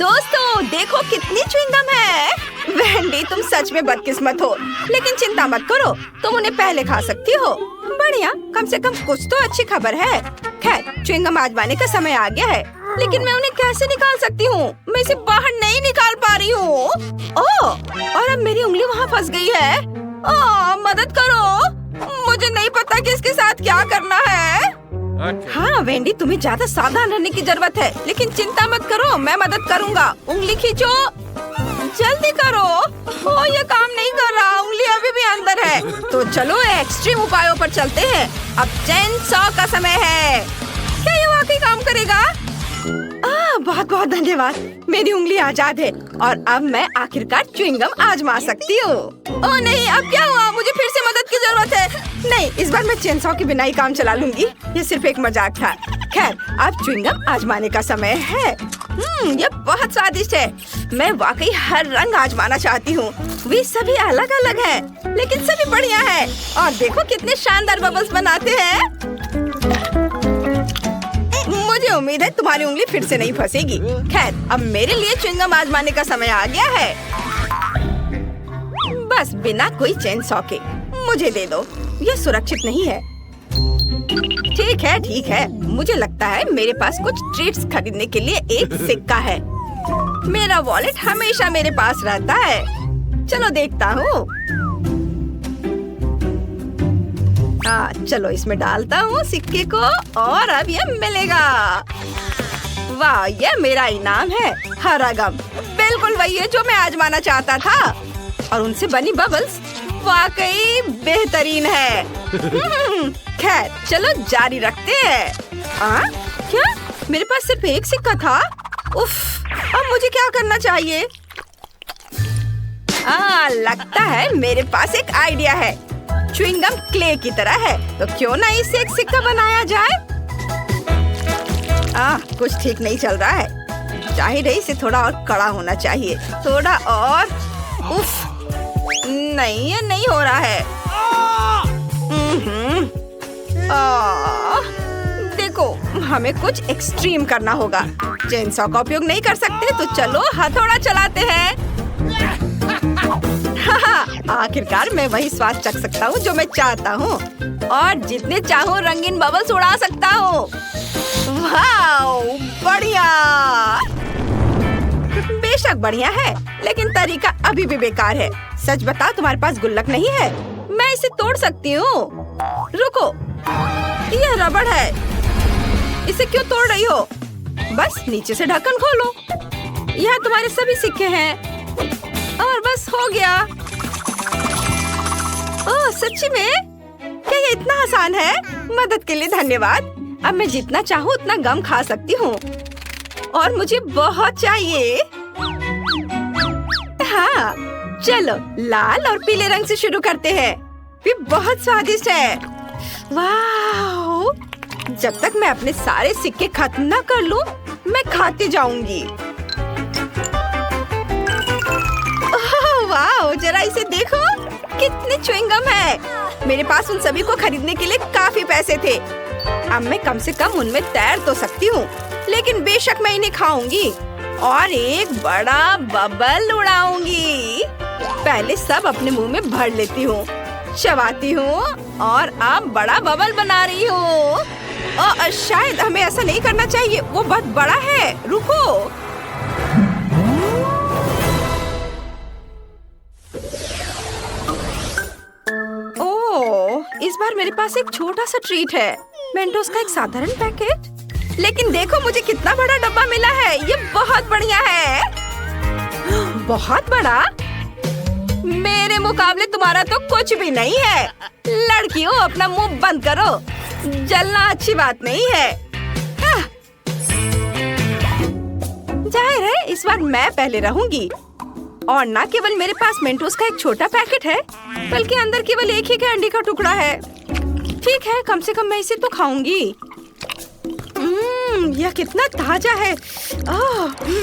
दोस्तों देखो कितनी च्युइंगम है। वेंडी तुम सच में बदकिस्मत हो, लेकिन चिंता मत करो, तुम उन्हें पहले खा सकती हो। बढ़िया, कम से कम कुछ तो अच्छी खबर है। खैर च्युइंगम आजमाने का समय आ गया है, लेकिन मैं उन्हें कैसे निकाल सकती हूँ? मैं इसे बाहर नहीं निकाल पा रही हूँ। ओह, और अब मेरी उंगली वहाँ फंस गई है। ओह, मदद करो, मुझे नहीं पता कि इसके साथ क्या करना है। हाँ वेंडी, तुम्हें ज्यादा सावधान रहने की जरूरत है, लेकिन चिंता मत करो, मैं मदद करूँगा। उंगली खींचो, जल्दी करो। ओह, ये काम नहीं कर रहा, उंगली अभी भी अंदर है। तो चलो एक्सट्रीम उपायों पर चलते हैं। अब चेन सॉ का समय है। क्या ये वाकई काम करेगा? बहुत बहुत धन्यवाद, मेरी उंगली आजाद है और अब मैं आखिरकार च्युइंगम आजमा सकती हूँ। ओह नहीं, अब क्या हुआ? मुझे फिर से मदद की जरूरत है। नहीं, इस बार मैं चेन सॉ के बिना ही काम चला लूंगी। ये सिर्फ एक मजाक था। खैर, अब च्युइंगम आजमाने का समय है। ये बहुत स्वादिष्ट है। मैं वाकई हर रंग आजमाना चाहती हूँ। वे सभी अलग अलग हैं, लेकिन सभी बढ़िया है। और देखो कितने शानदार बबल्स बनाते हैं। मुझे उम्मीद है तुम्हारी उंगली फिर से नहीं फंसेगी। खैर, अब मेरे लिए च्युइंगम आजमाने का समय आ गया है। बस बिना कोई चेन सॉ के मुझे दे दो, ये सुरक्षित नहीं है। ठीक है, मुझे लगता है मेरे पास कुछ ट्रीट्स खरीदने के लिए एक सिक्का है। मेरा वॉलेट हमेशा मेरे पास रहता है। चलो देखता हूँ। चलो इसमें डालता हूँ सिक्के को और अब ये मिलेगा। वाह, ये मेरा इनाम है, हरा गम। बिल्कुल वही है जो मैं आजमाना चाहता था। और उनसे बनी बबल्स वाकई बेहतरीन है। खैर, चलो जारी रखते हैं। क्या? मेरे पास सिर्फ एक सिक्का था? उफ, अब मुझे क्या करना चाहिए? लगता है मेरे पास एक आइडिया है। च्युइंगम क्ले की तरह है, तो क्यों ना इससे एक सिक्का बनाया जाए? कुछ ठीक नहीं चल रहा है। जाहिर है इसे थोड़ा और कड़ा होना चाहिए। थोड़ा और। उफ, नहीं, ये नहीं हो रहा है। देखो, हमें कुछ एक्सट्रीम करना होगा। चेन सॉ का उपयोग नहीं कर सकते, तो चलो हथौड़ा चलाते हैं। आखिरकार मैं वही स्वाद चख सकता हूँ जो मैं चाहता हूँ और जितने चाहूँ रंगीन बबल्स उड़ा सकता हूँ। वाओ, बढ़िया। बेशक बढ़िया है, लेकिन तरीका अभी भी बेकार है। सच बताओ, तुम्हारे पास गुल्लक नहीं है? मैं इसे तोड़ सकती हूँ। रुको, यह रबड़ है, इसे क्यों तोड़ रही हो? बस नीचे से ढक्कन खोलो। यहाँ तुम्हारे सभी सिक्के हैं और बस हो गया। ओह, सच्ची में? क्या ये इतना आसान है? मदद के लिए धन्यवाद। अब मैं जितना चाहूँ उतना गम खा सकती हूँ और मुझे बहुत चाहिए। हाँ, चलो लाल और पीले रंग से शुरू करते हैं। ये बहुत स्वादिष्ट है। वाह! जब तक मैं अपने सारे सिक्के खत्म न कर लूं, मैं खाती जाऊंगी। वाह, जरा इसे देखो, कितने च्युइंगम है। मेरे पास उन सभी को खरीदने के लिए काफी पैसे थे। अब मैं कम से कम उनमें तैर तो सकती हूँ, लेकिन बेशक मैं इन्हें खाऊंगी और एक बड़ा बबल उड़ाऊंगी। पहले सब अपने मुंह में भर लेती हूँ, चबाती हूँ और अब बड़ा बबल बना रही हूँ। शायद हमें ऐसा नहीं करना चाहिए, वो बहुत बड़ा है। रुको। इस बार मेरे पास एक छोटा सा ट्रीट है, मेंटोस का एक साधारण पैकेट। लेकिन देखो मुझे कितना बड़ा डब्बा मिला है, ये बहुत बढ़िया है। बहुत बड़ा? मेरे मुकाबले तुम्हारा तो कुछ भी नहीं है। लड़कियों, अपना मुंह बंद करो, जलना अच्छी बात नहीं है। जाहिर है इस बार मैं पहले रहूंगी। और न केवल मेरे पास मेंटोस का एक छोटा पैकेट है, बल्कि अंदर केवल एक ही कैंडी का टुकड़ा है। ठीक है, कम से कम मैं इसे तो खाऊंगी। यह कितना ताजा है।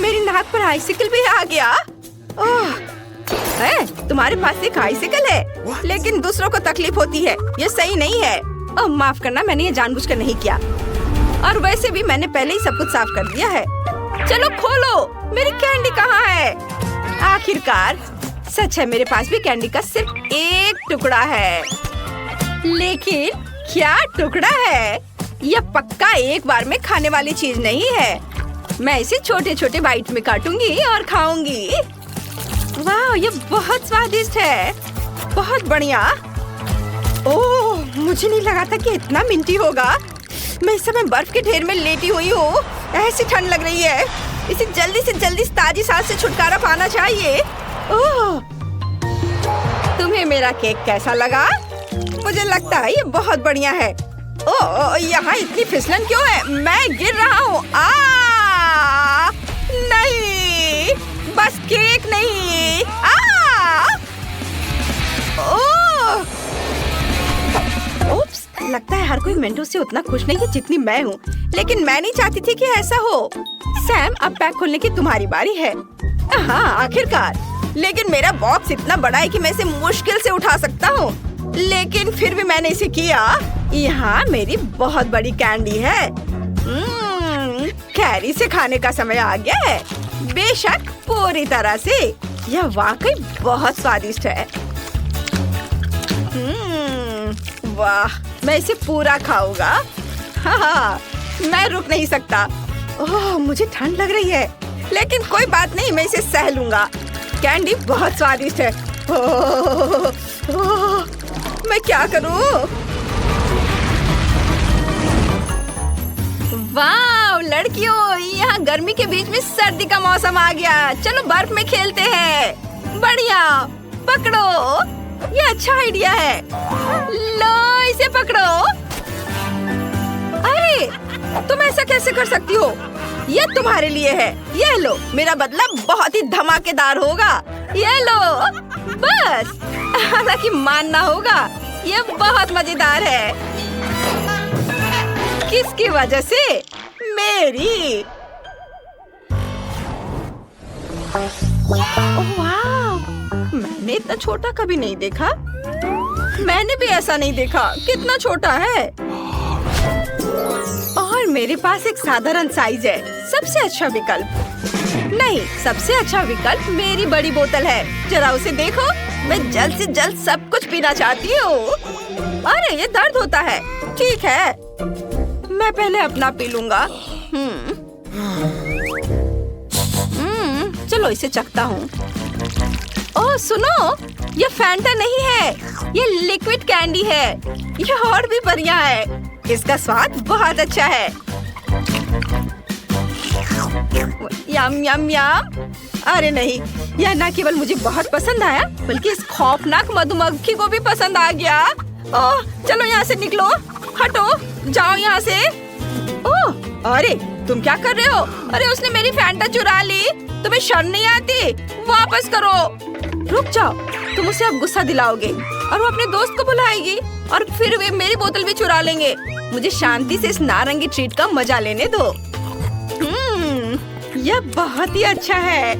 मेरी नाक पर आइसिकल भी आ गया। तुम्हारे पास एक आइसिकल है, लेकिन दूसरों को तकलीफ होती है, ये सही नहीं है। माफ करना, मैंने ये जानबूझकर नहीं किया। और वैसे भी मैंने पहले ही सब कुछ साफ कर दिया है। चलो खोलो, मेरी कैंडी कहाँ है? आखिरकार सच है, मेरे पास भी कैंडी का सिर्फ एक टुकड़ा है। लेकिन क्या टुकड़ा है? यह पक्का एक बार में खाने वाली चीज नहीं है। मैं इसे छोटे छोटे बाइट में काटूंगी और खाऊंगी। वाह, ये बहुत स्वादिष्ट है, बहुत बढ़िया। ओह, मुझे नहीं लगा था कि इतना मिंटी होगा। मैं इस समय बर्फ के ढेर में लेटी हुई हूँ। ऐसी ठंड लग रही है, इसे जल्दी से जल्दी ताजी सांस से छुटकारा पाना चाहिए। ओह, तुम्हें मेरा केक कैसा लगा? मुझे लगता है ये बहुत बढ़िया है। ओह, यहाँ इतनी फिसलन क्यों है? मैं गिर रहा हूँ। नहीं, बस केक नहीं। ओह, उप्स, लगता है हर कोई मेंटो से उतना खुश नहीं है जितनी मैं हूँ। लेकिन मैं नहीं चाहती थी कि ऐसा हो। सैम, अब पैक खोलने की तुम्हारी बारी है। हाँ, आखिरकार। लेकिन मेरा बॉक्स इतना बड़ा है कि मैं इसे मुश्किल से उठा सकता हूँ। लेकिन फिर भी मैंने इसे किया। यहाँ मेरी बहुत बड़ी कैंडी है। कैरी से खाने का समय आ गया है। बेशक, पूरी तरह से। यह वाकई बहुत स्वादिष्ट है। वाह, मैं इसे पूरा खाऊंगा। हाँ, मैं रुक नहीं सकता। ओह, मुझे ठंड लग रही है, लेकिन कोई बात नहीं, मैं इसे सह लूंगा। कैंडी बहुत स्वादिष्ट है। ओह, मैं क्या करूं? वाह लड़कियों, यहाँ गर्मी के बीच में सर्दी का मौसम आ गया। चलो बर्फ में खेलते हैं। बढ़िया, पकड़ो, ये अच्छा आइडिया है। लो, इसे पकड़ो। अरे, तुम ऐसा कैसे कर सकती हो? ये तुम्हारे लिए है। ये लो, मेरा बदला बहुत ही धमाकेदार होगा। ये लो, बस। हालांकि मानना होगा, ये बहुत मजेदार है। किसकी वजह से? मेरी। वाह, मैंने इतना छोटा कभी नहीं देखा। मैंने भी ऐसा नहीं देखा। कितना छोटा है। और मेरे पास एक साधारण साइज है। सबसे अच्छा विकल्प नहीं, सबसे अच्छा विकल्प मेरी बड़ी बोतल है। जरा उसे देखो। मैं जल्द से जल्द सब कुछ पीना चाहती हूँ। अरे, ये दर्द होता है। ठीक है, मैं पहले अपना पी लूंगा। चलो इसे चखता हूँ। ओह सुनो, ये फैंटा नहीं है, ये लिक्विड कैंडी है। ये और भी बढ़िया है। इसका स्वाद बहुत अच्छा है। यम यम यम। अरे नहीं, यह न केवल मुझे बहुत पसंद आया, बल्कि इस खौफनाक मधुमक्खी को भी पसंद आ गया। ओह, चलो यहाँ से निकलो। हटो, जाओ यहाँ से। ओह, अरे तुम क्या कर रहे हो? अरे, उसने मेरी फैंटा चुरा ली। तुम्हें शर्म नहीं आती? वापस करो। रुक जाओ, तुम उसे अब गुस्सा दिलाओगे और वो अपने दोस्त को बुलाएगी और फिर वे मेरी बोतल भी चुरा लेंगे। मुझे शांति से इस नारंगी ट्रीट का मजा लेने दो। यह बहुत ही अच्छा है।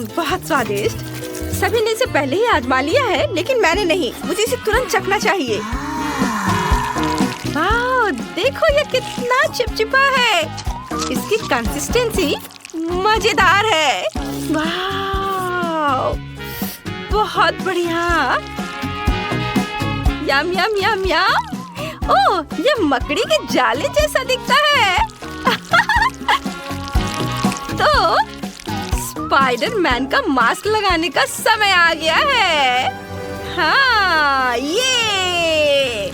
बहुत स्वादिष्ट। सभी ने इसे पहले ही आजमा लिया है, लेकिन मैंने नहीं। मुझे इसे तुरंत चखना चाहिए। वाह, देखो ये कितना चिपचिपा है। इसकी कंसिस्टेंसी मजेदार है। वाह, बहुत बढ़िया। यम यम यम यम। ओह, ये मकड़ी के जाले जैसा दिखता है। तो स्पाइडरमैन का मास्क लगाने का समय आ गया है। हाँ, ये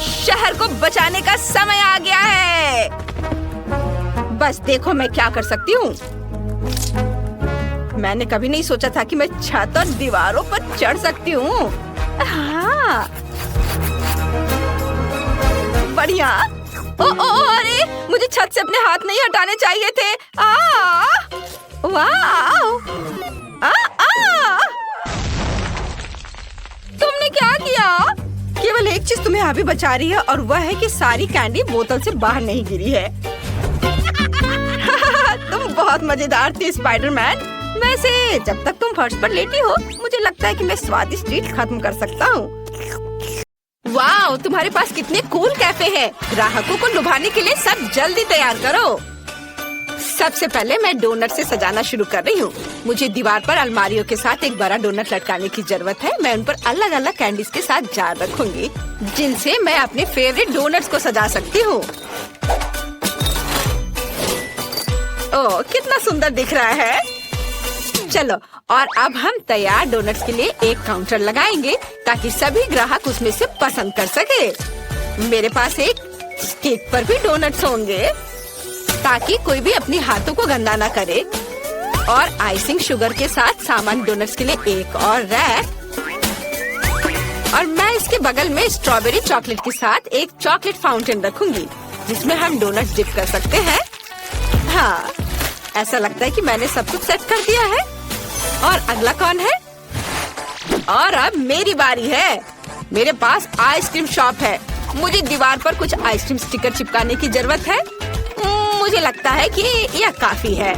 शहर को बचाने का समय आ गया है। बस देखो मैं क्या कर सकती हूँ। मैंने कभी नहीं सोचा था कि मैं छत और दीवारों पर चढ़ सकती हूँ। हाँ, बढ़िया। अरे, मुझे छत से अपने हाथ नहीं हटाने चाहिए थे। वाह! तुमने क्या किया? केवल एक चीज तुम्हें अभी बचा रही है और वह है कि सारी कैंडी बोतल से बाहर नहीं गिरी है। तुम बहुत मजेदार थी स्पाइडरमैन। वैसे जब तक तुम फर्श पर लेटी हो, मुझे लगता है कि मैं स्वादिष्ट ट्रीट खत्म कर सकता हूँ। वाह, तुम्हारे पास कितने कूल कैफे हैं। ग्राहकों को लुभाने के लिए सब जल्दी तैयार करो। सबसे पहले मैं डोनट से सजाना शुरू कर रही हूँ। मुझे दीवार पर अलमारियों के साथ एक बड़ा डोनट लटकाने की जरूरत है। मैं उन पर अलग अलग कैंडीज के साथ जार रखूंगी, जिनसे मैं अपने फेवरेट डोनट्स को सजा सकती हूँ। ओह, कितना सुंदर दिख रहा है। चलो, और अब हम तैयार डोनट्स के लिए एक काउंटर लगाएंगे ताकि सभी ग्राहक उसमें से पसंद कर सके। मेरे पास एक केक पर भी डोनट्स होंगे ताकि कोई भी अपने हाथों को गंदा ना करे। और आइसिंग शुगर के साथ सामान्य डोनट्स के लिए एक और रैक। और मैं इसके बगल में स्ट्रॉबेरी चॉकलेट के साथ एक चॉकलेट फाउंटेन रखूंगी, जिसमें हम डोनट्स डिप कर सकते हैं। हाँ, ऐसा लगता है कि मैंने सब कुछ सेट कर दिया है। और अगला कौन है? और अब मेरी बारी है। मेरे पास आइसक्रीम शॉप है। मुझे दीवार पर कुछ आइसक्रीम स्टिकर चिपकाने की जरूरत है। मुझे लगता है कि यह काफी है।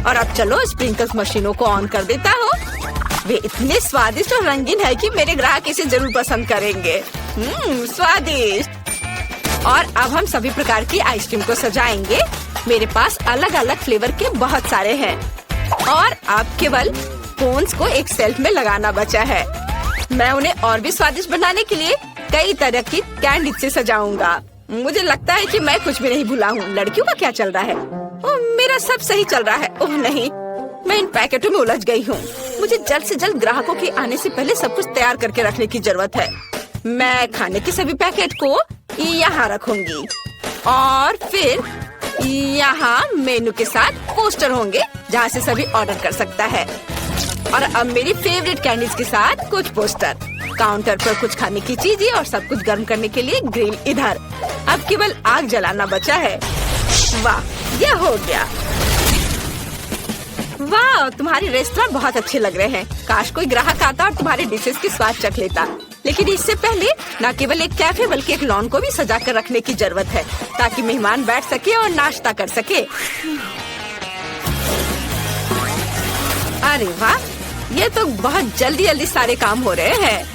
और अब चलो स्प्रिंकल्स मशीनों को ऑन कर देता हूँ। वे इतने स्वादिष्ट और रंगीन है कि मेरे ग्राहक इसे जरूर पसंद करेंगे। स्वादिष्ट। और अब हम सभी प्रकार की आइसक्रीम को सजाएंगे। मेरे पास अलग अलग फ्लेवर के बहुत सारे हैं। और अब केवल कोन्स को एक शेल्फ में लगाना बचा है। मैं उन्हें और भी स्वादिष्ट बनाने के लिए कई तरह की कैंडी से सजाऊंगा। मुझे लगता है कि मैं कुछ भी नहीं भूला हूँ। लड़कियों का क्या चल रहा है? ओह, मेरा सब सही चल रहा है। ओह नहीं, मैं इन पैकेटों में उलझ गई हूँ। मुझे जल्द से जल्द ग्राहकों के आने से पहले सब कुछ तैयार करके रखने की जरूरत है। मैं खाने के सभी पैकेट को यहाँ रखूंगी और फिर यहाँ मेनू के साथ पोस्टर होंगे जहाँ से सभी ऑर्डर कर सकता है। और अब मेरी फेवरेट कैंडीज के साथ कुछ पोस्टर। काउंटर पर कुछ खाने की चीजें और सब कुछ गर्म करने के लिए ग्रिल इधर। अब केवल आग जलाना बचा है। वाह, यह हो गया। वाह, तुम्हारी रेस्टोरेंट बहुत अच्छे लग रहे हैं। काश कोई ग्राहक आता और तुम्हारे डिशेस की स्वाद चख लेता। लेकिन इससे पहले न केवल एक कैफे बल्कि एक लॉन को भी सजा कर रखने की जरूरत है ताकि मेहमान बैठ सके और नाश्ता कर सके। अरे वाह, ये तो बहुत जल्दी जल्दी सारे काम हो रहे हैं।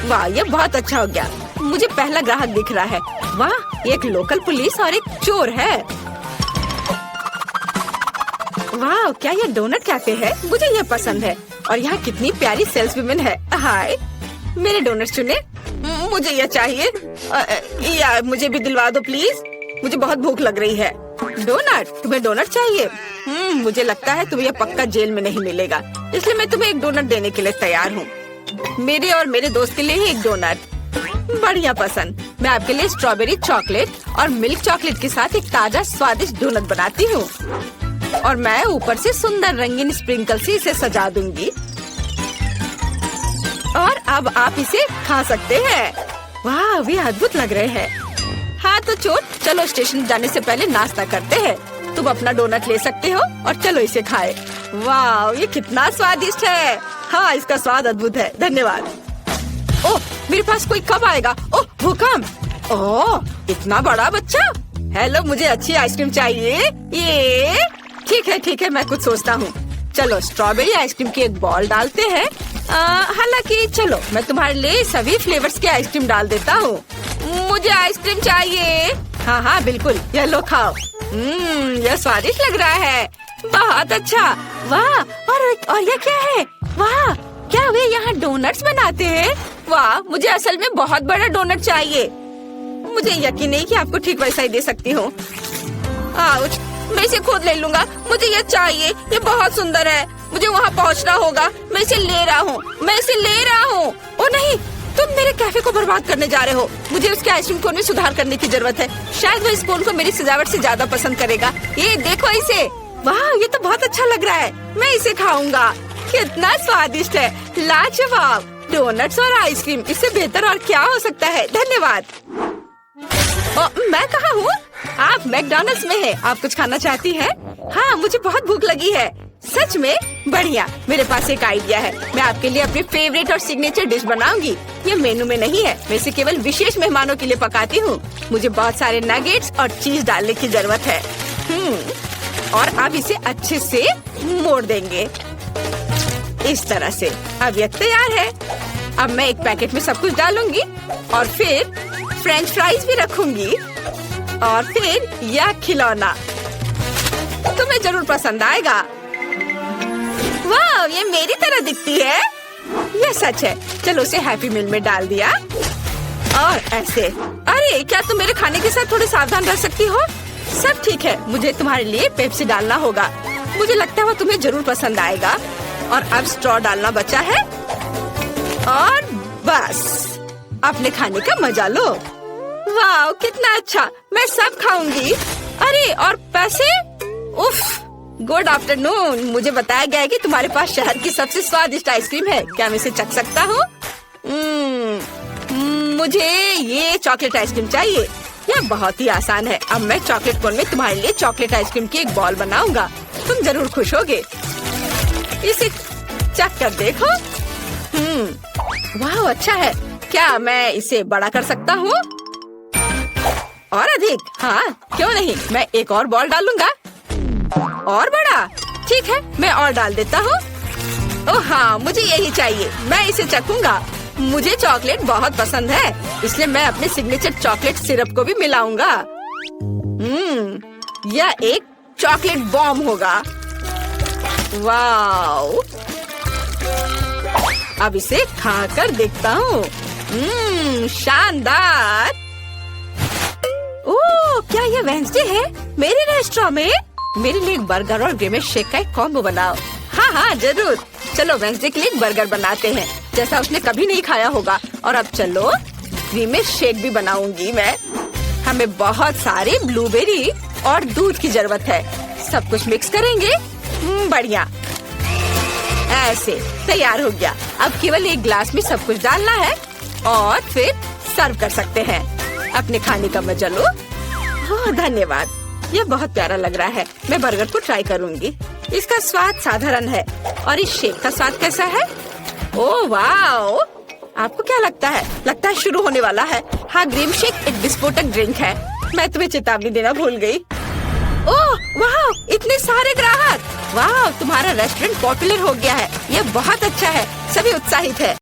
वाह, ये बहुत अच्छा हो गया। मुझे पहला ग्राहक दिख रहा है। वाह, एक लोकल पुलिस और एक चोर है। वाह, क्या ये डोनट कैफे है? मुझे ये पसंद है। और यहाँ कितनी प्यारी सेल्स वुमेन है। हाय, मेरे डोनट चुने। मुझे ये चाहिए। या मुझे भी दिलवा दो प्लीज। मुझे बहुत भूख लग रही है। डोनट? तुम्हें डोनट चाहिए? मुझे लगता है तुम्हें यह पक्का जेल में नहीं मिलेगा, इसलिए मैं तुम्हें एक डोनट देने के लिए तैयार हूँ। मेरे और मेरे दोस्त के लिए ही एक डोनट। बढ़िया पसंद। मैं आपके लिए स्ट्रॉबेरी चॉकलेट और मिल्क चॉकलेट के साथ एक ताजा स्वादिष्ट डोनट बनाती हूँ। और मैं ऊपर से सुंदर रंगीन स्प्रिंकल से इसे सजा दूंगी। और अब आप इसे खा सकते हैं। वाह, वे अद्भुत लग रहे हैं। हाँ तो चोर, चलो स्टेशन जाने से पहले नाश्ता करते हैं। तुम अपना डोनट ले सकते हो और चलो इसे खाए। वाह, ये कितना स्वादिष्ट है। हाँ, इसका स्वाद अद्भुत है। धन्यवाद। ओह, मेरे पास कोई कब आएगा? ओह, भूकंप। ओह, इतना बड़ा बच्चा। हेलो, मुझे अच्छी आइसक्रीम चाहिए। ये ठीक है, मैं कुछ सोचता हूँ। चलो स्ट्रॉबेरी आइसक्रीम की एक बॉल डालते हैं। हालांकि चलो मैं तुम्हारे लिए सभी फ्लेवर्स की आइसक्रीम डाल देता हूँ। मुझे आइसक्रीम चाहिए। हाँ, बिल्कुल, ये लो खाओ। यह स्वादिष्ट लग रहा है। बहुत अच्छा। वाह, और ये क्या है? वाह, क्या वे यहाँ डोनट्स बनाते हैं? वाह, मुझे असल में बहुत बड़ा डोनट चाहिए। मुझे यकीन नहीं कि आपको ठीक वैसा ही दे सकती हूँ। आउच, मैं इसे खुद ले लूंगा। मुझे ये चाहिए। ये बहुत सुंदर है। मुझे वहाँ पहुँचना होगा। मैं इसे ले रहा हूँ। ओ नहीं, तुम मेरे कैफे को बर्बाद करने जा रहे हो। मुझे उसके आइसक्रीम कोन में सुधार करने की जरूरत है। शायद वो इस कोन को मेरी सजावट से ज्यादा पसंद करेगा। ये देखो इसे। वाह, ये तो बहुत अच्छा लग रहा है। मैं इसे खाऊंगा। कितना स्वादिष्ट है। लाजवाब। डोनट्स और आइसक्रीम, इससे बेहतर और क्या हो सकता है। धन्यवाद। मैं कहाँ हूँ? आप मैकडॉनल्ड्स में हैं। आप कुछ खाना चाहती हैं? हाँ, मुझे बहुत भूख लगी है। सच में? बढ़िया। मेरे पास एक आइडिया है। मैं आपके लिए अपनी फेवरेट और सिग्नेचर डिश बनाऊंगी। ये मेनू में नहीं है। मैं इसे केवल विशेष मेहमानों के लिए पकाती हूँ। मुझे बहुत सारे नगेट्स और चीज डालने की जरूरत है। और अब इसे अच्छे से मोड़ देंगे इस तरह से। अब ये तैयार है। अब मैं एक पैकेट में सब कुछ डालूंगी और फिर फ्रेंच फ्राइज भी रखूंगी और फिर यह खिलौना। तुम्हें जरूर पसंद आएगा। वाह, ये मेरी तरह दिखती है। ये सच है। चलो उसे हैप्पी मील में डाल दिया और ऐसे। अरे क्या तुम मेरे खाने के साथ थोड़ी सावधान रह सकती हो? सब ठीक है, मुझे तुम्हारे लिए पेप्सी डालना होगा। मुझे लगता है वो तुम्हें जरूर पसंद आएगा। और अब स्ट्रॉ डालना बचा है और बस अपने खाने का मजा लो। वाह कितना अच्छा, मैं सब खाऊंगी। अरे और पैसे? उफ, गुड आफ्टरनून। मुझे बताया गया है कि तुम्हारे पास शहर की सबसे स्वादिष्ट आइसक्रीम है। क्या मैं इसे चख सकता हूँ? मुझे ये चॉकलेट आइसक्रीम चाहिए। यह बहुत ही आसान है। अब मैं चॉकलेट कोन में तुम्हारे लिए चॉकलेट आइसक्रीम की एक बॉल बनाऊंगा। तुम जरूर खुश होगे। इसे चख कर देखो। वाह अच्छा है। क्या मैं इसे बड़ा कर सकता हूँ? और अधिक? हाँ क्यों नहीं, मैं एक और बॉल डालूंगा। और बड़ा? ठीक है, मैं और डाल देता हूँ। ओह हाँ, मुझे यही चाहिए। मैं इसे चखूंगा। मुझे चॉकलेट बहुत पसंद है, इसलिए मैं अपने सिग्नेचर चॉकलेट सिरप को भी मिलाऊंगा। यह एक चॉकलेट बॉम्ब होगा। वाओ, अब इसे खाकर देखता हूँ। शानदार। ओह, क्या यह वेंसडे है मेरे रेस्टोरेंट में? मेरे लिए एक बर्गर और ग्रेमेश शेक का एक कॉम्बो बनाओ। हाँ हाँ जरूर। चलो वेंसडे के लिए एक बर्गर बनाते हैं, जैसा उसने कभी नहीं खाया होगा। और अब चलो ग्रेमेश शेक भी बनाऊंगी मैं। हमें बहुत सारे ब्लूबेरी और दूध की जरूरत है। सब कुछ मिक्स करेंगे। बढ़िया, ऐसे तैयार हो गया। अब केवल एक ग्लास में सब कुछ डालना है और फिर सर्व कर सकते हैं। अपने खाने का मजा लो। ओह धन्यवाद, यह बहुत प्यारा लग रहा है। मैं बर्गर को ट्राई करूंगी। इसका स्वाद साधारण है। और इस शेक का स्वाद कैसा है? ओह वाओ, आपको क्या लगता है? लगता है शुरू होने वाला है। हाँ, ग्रीम शेक एक विस्फोटक ड्रिंक है। मैं तुम्हें चेतावनी देना भूल गई। ओह वाह, इतने सारे ग्राहक। वाह, तुम्हारा रेस्टोरेंट पॉपुलर हो गया है। यह बहुत अच्छा है। सभी उत्साहित है।